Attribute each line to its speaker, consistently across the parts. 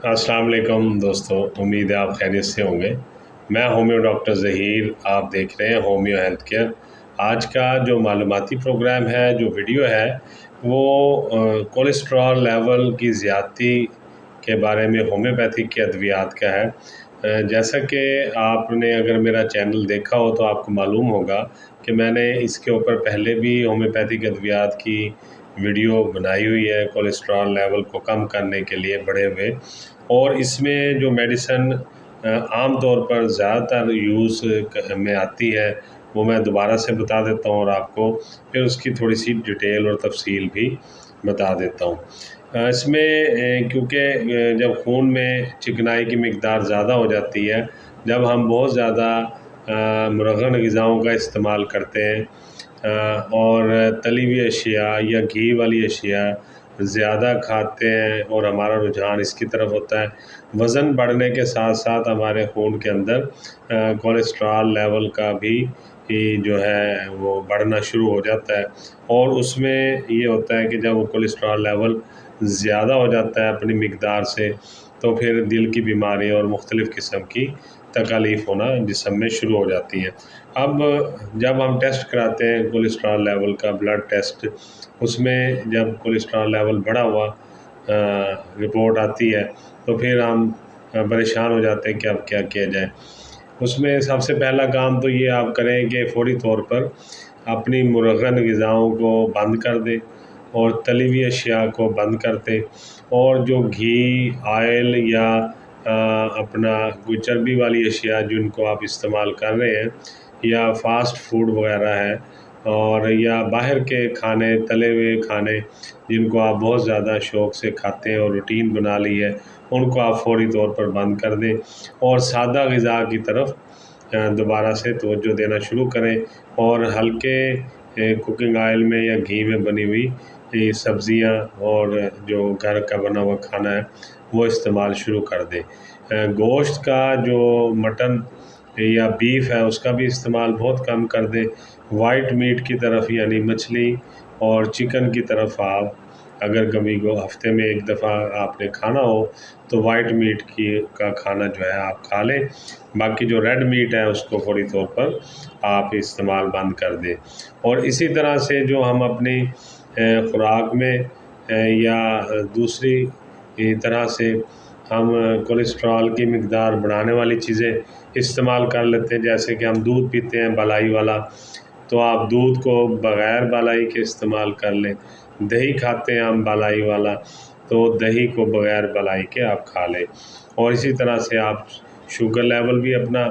Speaker 1: السلام علیکم دوستو، امید ہے آپ خیریت سے ہوں گے۔ میں ہومیو ڈاکٹر ظہیر، آپ دیکھ رہے ہیں ہومیو ہیلتھ کیئر۔ آج کا جو معلوماتی پروگرام ہے، جو ویڈیو ہے، وہ کولیسٹرول لیول کی زیادتی کے بارے میں ہومیوپیتھک کے ادویات کا ہے۔ جیسا کہ آپ نے اگر میرا چینل دیکھا ہو تو آپ کو معلوم ہوگا کہ میں نے اس کے اوپر پہلے بھی ہومیوپیتھک ادویات کی ویڈیو بنائی ہوئی ہے، کولیسٹرول لیول کو کم کرنے کے لیے بڑے ہوئے، اور اس میں جو میڈیسن عام طور پر زیادہ تر یوز میں آتی ہے وہ میں دوبارہ سے بتا دیتا ہوں، اور آپ کو پھر اس کی تھوڑی سی ڈیٹیل اور تفصیل بھی بتا دیتا ہوں۔ اس میں کیونکہ جب خون میں چکنائی کی مقدار زیادہ ہو جاتی ہے، جب ہم بہت زیادہ مرغن غذاؤں کا استعمال کرتے ہیں اور تلی ہوئی اشیاء یا گھی والی اشیاء زیادہ کھاتے ہیں اور ہمارا رجحان اس کی طرف ہوتا ہے، وزن بڑھنے کے ساتھ ساتھ ہمارے خون کے اندر کولیسٹرول لیول کا بھی جو ہے وہ بڑھنا شروع ہو جاتا ہے، اور اس میں یہ ہوتا ہے کہ جب وہ کولیسٹرول لیول زیادہ ہو جاتا ہے اپنی مقدار سے، تو پھر دل کی بیماری اور مختلف قسم کی تکالیف ہونا جسم میں شروع ہو جاتی ہیں۔ اب جب ہم ٹیسٹ کراتے ہیں کولیسٹرول لیول کا، بلڈ ٹیسٹ، اس میں جب کولیسٹرول لیول بڑھا ہوا رپورٹ آتی ہے تو پھر ہم پریشان ہو جاتے ہیں کہ اب کیا کیا جائے۔ اس میں سب سے پہلا کام تو یہ آپ کریں کہ فوری طور پر اپنی مرغن غذاؤں کو بند کر دیں اور تلی ہوئی اشیاء کو بند کر دیں، اور جو گھی، آئل یا اپنا کوئی چربی والی اشیاء جن کو آپ استعمال کر رہے ہیں، یا فاسٹ فوڈ وغیرہ ہے، اور یا باہر کے کھانے، تلے ہوئے کھانے جن کو آپ بہت زیادہ شوق سے کھاتے ہیں اور روٹین بنا لی ہے، ان کو آپ فوری طور پر بند کر دیں اور سادہ غذا کی طرف دوبارہ سے توجہ دینا شروع کریں، اور ہلکے کوکنگ آئل میں یا گھی میں بنی ہوئی سبزیاں اور جو گھر کا بنا ہوا کھانا ہے وہ استعمال شروع کر دیں۔ گوشت کا جو مٹن یا بیف ہے اس کا بھی استعمال بہت کم کر دیں۔ وائٹ میٹ کی طرف یعنی مچھلی اور چکن کی طرف آپ اگر کبھی کو ہفتے میں ایک دفعہ آپ نے کھانا ہو تو وائٹ میٹ کا کھانا جو ہے آپ کھا لیں، باقی جو ریڈ میٹ ہے اس کو فوری طور پر آپ استعمال بند کر دیں۔ اور اسی طرح سے جو ہم اپنی خوراک میں یا دوسری طرح سے ہم کولیسٹرول کی مقدار بڑھانے والی چیزیں استعمال کر لیتے ہیں، جیسے کہ ہم دودھ پیتے ہیں بالائی والا، تو آپ دودھ کو بغیر بالائی کے استعمال کر لیں۔ دہی کھاتے ہیں ہم بالائی والا، تو دہی کو بغیر بالائی کے آپ کھا لیں۔ اور اسی طرح سے آپ شوگر لیول بھی اپنا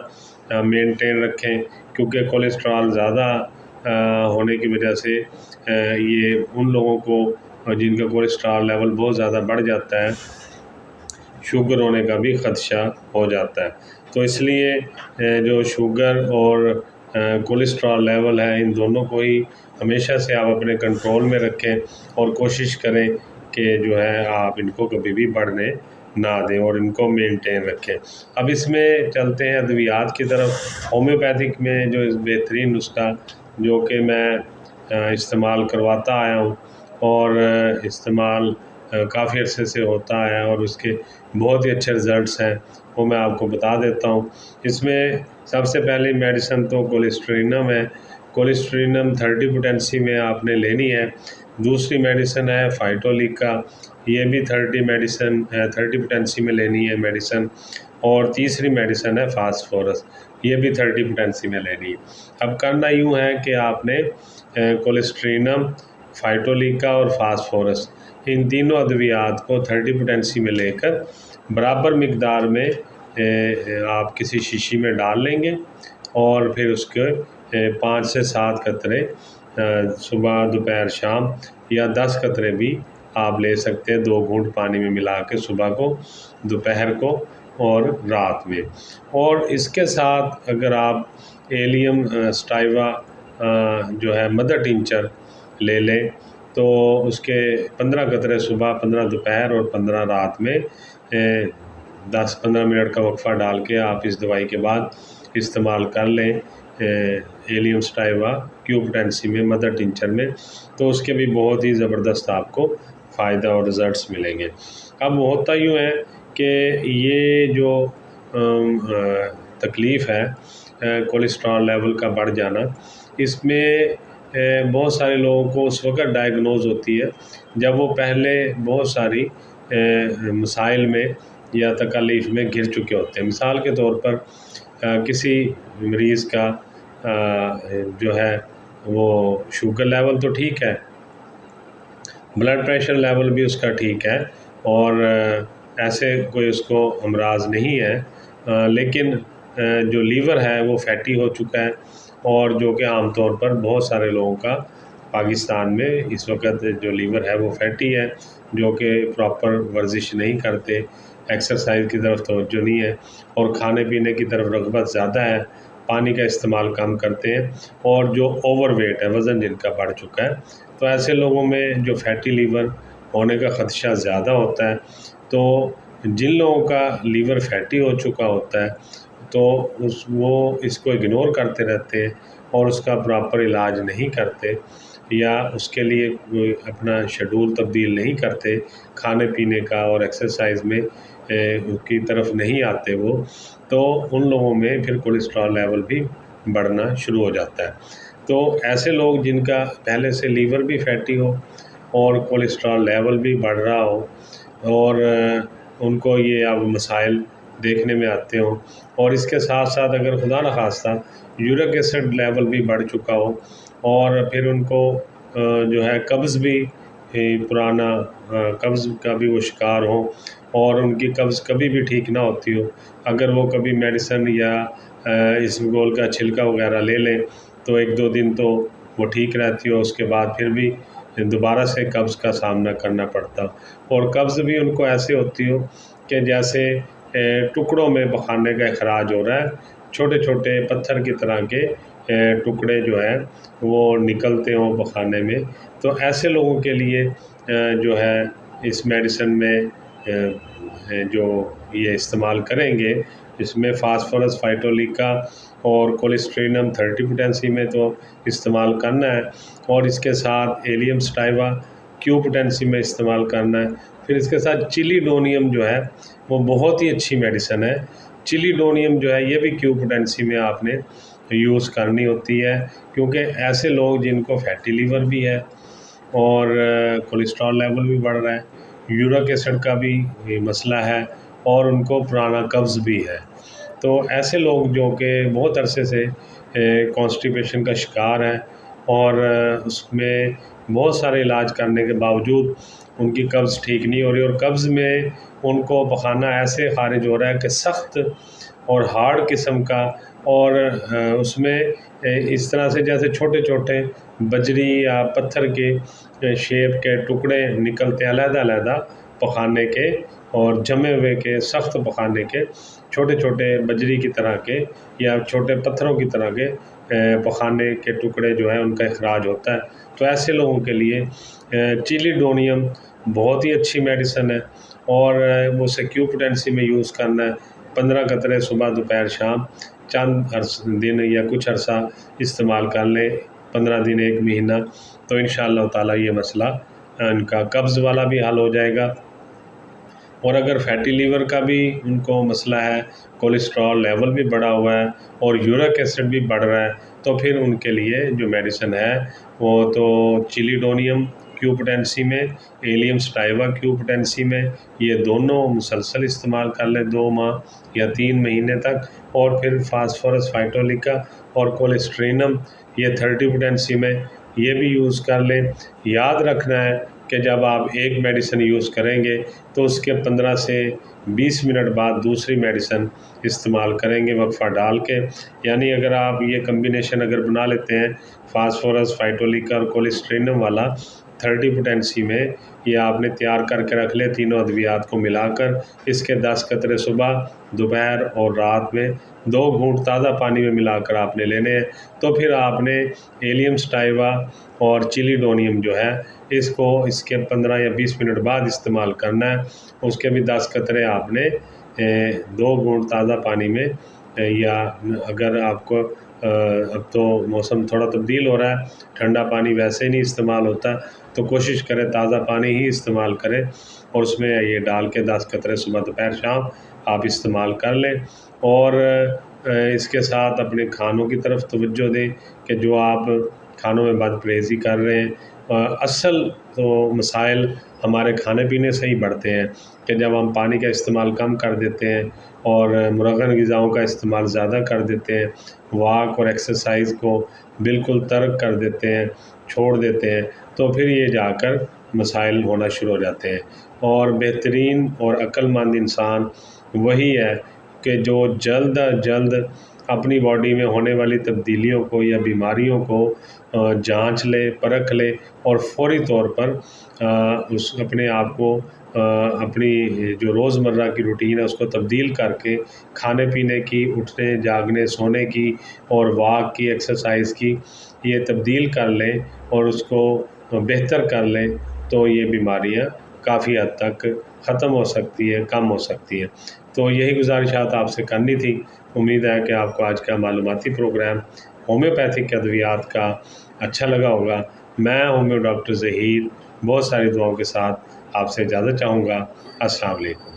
Speaker 1: مینٹین رکھیں، کیونکہ کولیسٹرول زیادہ ہونے کی وجہ سے یہ ان لوگوں کو جن کا کولیسٹرول لیول بہت زیادہ بڑھ جاتا ہے، شوگر ہونے کا بھی خدشہ ہو جاتا ہے۔ تو اس لیے جو شوگر اور کولیسٹرول لیول ہے، ان دونوں کو ہی ہمیشہ سے آپ اپنے کنٹرول میں رکھیں اور کوشش کریں کہ جو ہے آپ ان کو کبھی بھی بڑھنے نہ دیں اور ان کو مینٹین رکھیں۔ اب اس میں چلتے ہیں ادویات کی طرف۔ ہومیوپیتھک میں جو بہترین نسخہ جو کہ میں استعمال کرواتا آیا ہوں اور استعمال کافی عرصے سے ہوتا ہے اور اس کے بہت ہی اچھے رزلٹس ہیں، وہ میں آپ کو بتا دیتا ہوں۔ اس میں سب سے پہلی میڈیسن تو کولیسٹرینم ہے۔ کولیسٹرینم 30 پوٹینسی میں آپ نے لینی ہے۔ دوسری میڈیسن ہے فائٹولیکا، یہ بھی 30 پوٹینسی میں لینی ہے میڈیسن۔ اور تیسری میڈیسن ہے فاسفورس، یہ بھی 30 پوٹینسی میں لینی ہے۔ اب کرنا یوں ہے کہ آپ نے کولیسٹرینم، فائٹولیکا اور فاسفورس، ان تینوں ادویات کو 30 پوٹینسی میں لے کر برابر مقدار میں آپ کسی شیشی میں ڈال لیں گے، اور پھر اس کے 5 سے 7 قطرے صبح، دوپہر، شام، یا 10 قطرے بھی آپ لے سکتے ہیں 2 گھونٹ پانی میں ملا کے، صبح کو، دوپہر کو اور رات میں۔ اور اس کے ساتھ اگر آپ ایلیم سٹائیوا جو ہے مدر ٹنچر لے لیں تو اس کے 15 قطرے صبح، 15 دوپہر اور 15 رات میں 10-15 منٹ کا وقفہ ڈال کے آپ اس دوائی کے بعد استعمال کر لیں ایلیم سٹائیوا کیو پوٹینسی میں، مدر ٹنچر میں، تو اس کے بھی بہت ہی زبردست آپ کو فائدہ اور رزلٹس ملیں گے۔ اب ہوتا یوں ہے کہ یہ جو تکلیف ہے کولیسٹرول لیول کا بڑھ جانا، اس میں بہت سارے لوگوں کو اس وقت ڈائیگنوز ہوتی ہے جب وہ پہلے بہت ساری مسائل میں یا تکالیف میں گر چکے ہوتے ہیں۔ مثال کے طور پر کسی مریض کا جو ہے وہ شوگر لیول تو ٹھیک ہے، بلڈ پریشر لیول بھی اس کا ٹھیک ہے، اور ایسے کوئی اس کو امراض نہیں ہے، لیکن جو لیور ہے وہ فیٹی ہو چکا ہے، اور جو کہ عام طور پر بہت سارے لوگوں کا پاکستان میں اس وقت جو لیور ہے وہ فیٹی ہے، جو کہ پراپر ورزش نہیں کرتے، ایکسرسائز کی طرف توجہ نہیں ہے، اور کھانے پینے کی طرف رغبت زیادہ ہے، پانی کا استعمال کم کرتے ہیں، اور جو اوور ویٹ ہے، وزن جن کا بڑھ چکا ہے، تو ایسے لوگوں میں جو فیٹی لیور ہونے کا خدشہ زیادہ ہوتا ہے۔ تو جن لوگوں کا لیور فیٹی ہو چکا ہوتا ہے تو وہ اس کو اگنور کرتے رہتے ہیں اور اس کا پراپر علاج نہیں کرتے، یا اس کے لیے کوئی اپنا شیڈول تبدیل نہیں کرتے کھانے پینے کا، اور ایکسرسائز میں کی طرف نہیں آتے وہ، تو ان لوگوں میں پھر کولیسٹرول لیول بھی بڑھنا شروع ہو جاتا ہے۔ تو ایسے لوگ جن کا پہلے سے لیور بھی فیٹی ہو اور کولیسٹرول لیول بھی بڑھ رہا ہو، اور ان کو یہ اب مسائل دیکھنے میں آتے ہوں، اور اس کے ساتھ ساتھ اگر خدا نخواستہ یورک ایسڈ لیول بھی بڑھ چکا ہو، اور پھر ان کو جو ہے قبض بھی پرانا قبض کا بھی وہ شکار ہوں، اور ان کی قبض کبھی بھی ٹھیک نہ ہوتی ہو، اگر وہ کبھی میڈیسن یا اسبگول کا چھلکا وغیرہ لے لیں تو 1-2 دن تو وہ ٹھیک رہتی ہو، اس کے بعد پھر بھی دوبارہ سے قبض کا سامنا کرنا پڑتا ہو، اور قبض بھی ان کو ایسے ہوتی ہو کہ جیسے ٹکڑوں میں پخانے کا اخراج ہو رہا ہے، چھوٹے چھوٹے پتھر کی طرح کے ٹکڑے جو ہیں وہ نکلتے ہوں پخانے میں۔ تو ایسے لوگوں کے لیے جو ہے اس میڈیسن میں جو یہ استعمال کریں گے، اس میں فاسفورس، فائٹولیکا اور کولیسٹرینم 30 پوٹینسی میں تو استعمال کرنا ہے، اور اس کے ساتھ ایلیم سٹائوا Q پوٹینسی میں استعمال کرنا ہے۔ پھر اس کے ساتھ چلی ڈونیم جو ہے وہ بہت ہی اچھی میڈیسن ہے، چلی ڈونیم جو ہے یہ بھی Q پوٹینسی میں آپ نے یوز کرنی ہوتی ہے، کیونکہ ایسے لوگ جن کو فیٹی لیور بھی ہے اور کولیسٹرول لیول بھی بڑھ رہا ہے، یورک ایسڈ کا بھی مسئلہ ہے، اور ان کو پرانا قبض بھی ہے، تو ایسے لوگ جو کہ بہت عرصے سے کانسٹیپیشن کا شکار ہیں، اور اس میں بہت سارے علاج کرنے کے باوجود ان کی قبض ٹھیک نہیں ہو رہی، اور قبض میں ان کو پخانہ ایسے خارج ہو رہا ہے کہ سخت اور ہارڈ قسم کا، اور اس میں اس طرح سے جیسے چھوٹے چھوٹے بجری یا پتھر کے شیپ کے ٹکڑے نکلتے ہیں علیحدہ علیحدہ پخانے کے، اور جمے ہوئے کے سخت پخانے کے چھوٹے چھوٹے بجری کی طرح کے یا چھوٹے پتھروں کی طرح کے پخانے کے ٹکڑے جو ہیں ان کا اخراج ہوتا ہے۔ تو ایسے لوگوں کے لیے چلی ڈونیم بہت ہی اچھی میڈیسن ہے، اور وہ اسے Q پوٹینسی میں یوز کرنا ہے، 15 قطرے صبح دوپہر شام چند دن یا کچھ عرصہ استعمال کر لیں، 15 دن 1 مہینہ، تو انشاءاللہ تعالیٰ یہ مسئلہ ان کا قبض والا بھی حل ہو جائے گا۔ اور اگر فیٹی لیور کا بھی ان کو مسئلہ ہے، کولیسٹرول لیول بھی بڑھا ہوا ہے اور یورک ایسڈ بھی بڑھ رہا ہے، تو پھر ان کے لیے جو میڈیسن ہے وہ تو چلی ڈونیم Q پوٹینسی میں، ایلیم سٹائوا Q پوٹینسی میں، یہ دونوں مسلسل استعمال کر لیں 2 ماہ یا 3 مہینے تک، اور پھر فاسفورس، فائٹولیکا اور کولیسٹرینم یہ 30 پوٹینسی میں یہ بھی یوز کر لیں۔ یاد رکھنا ہے کہ جب آپ ایک میڈیسن یوز کریں گے تو اس کے 15 سے 20 منٹ بعد دوسری میڈیسن استعمال کریں گے وقفہ ڈال کے، یعنی اگر آپ یہ کمبینیشن اگر بنا لیتے ہیں فاسفورس، فائٹولیکا اور کولیسٹرینم والا 30 پوٹینسی میں، یہ آپ نے تیار کر کے رکھ لے تینوں ادویات کو ملا کر، اس کے 10 قطرے صبح، دوپہر اور رات میں 2 گھونٹ تازہ پانی میں ملا کر آپ نے لینے ہیں، تو پھر آپ نے ایلیم سٹائوا اور چلی ڈونیم جو ہے اس کو اس کے 15 یا 20 منٹ بعد استعمال کرنا ہے، اس کے بھی 10 قطرے آپ نے 2 گھونٹ تازہ پانی میں، یا اگر آپ کو اب تو موسم تھوڑا تبدیل ہو رہا ہے، ٹھنڈا پانی ویسے ہی نہیں استعمال ہوتا، تو کوشش کریں تازہ پانی ہی استعمال کریں، اور اس میں یہ ڈال کے 10 قطرے صبح دوپہر شام آپ استعمال کر لیں، اور اس کے ساتھ اپنے کھانوں کی طرف توجہ دیں کہ جو آپ کھانوں میں بد پرہیزی کر رہے ہیں، اصل تو مسائل ہمارے کھانے پینے سے ہی بڑھتے ہیں کہ جب ہم پانی کا استعمال کم کر دیتے ہیں اور مرغن غذاؤں کا استعمال زیادہ کر دیتے ہیں، واک اور ایکسرسائز کو بالکل ترک کر دیتے ہیں، چھوڑ دیتے ہیں، تو پھر یہ جا کر مسائل ہونا شروع ہو جاتے ہیں۔ اور بہترین اور عقل مند انسان وہی ہے کہ جو جلد از جلد اپنی باڈی میں ہونے والی تبدیلیوں کو یا بیماریوں کو جانچ لے، پرکھ لے، اور فوری طور پر اپنے آپ کو اپنی جو روزمرہ کی روٹین ہے اس کو تبدیل کر کے کھانے پینے کی، اٹھنے جاگنے سونے کی اور واک کی، ایکسرسائز کی یہ تبدیل کر لیں اور اس کو بہتر کر لیں، تو یہ بیماریاں کافی حد تک ختم ہو سکتی ہیں، کم ہو سکتی ہیں۔ تو یہی گزارشات آپ سے کرنی تھی۔ امید ہے کہ آپ کو آج کا معلوماتی پروگرام ہومیوپیتھک ادویات کا اچھا لگا ہوگا۔ میں ہومیو ڈاکٹر ظہیر بہت ساری دعاؤں کے ساتھ آپ سے اجازت چاہوں گا۔ السلام علیکم۔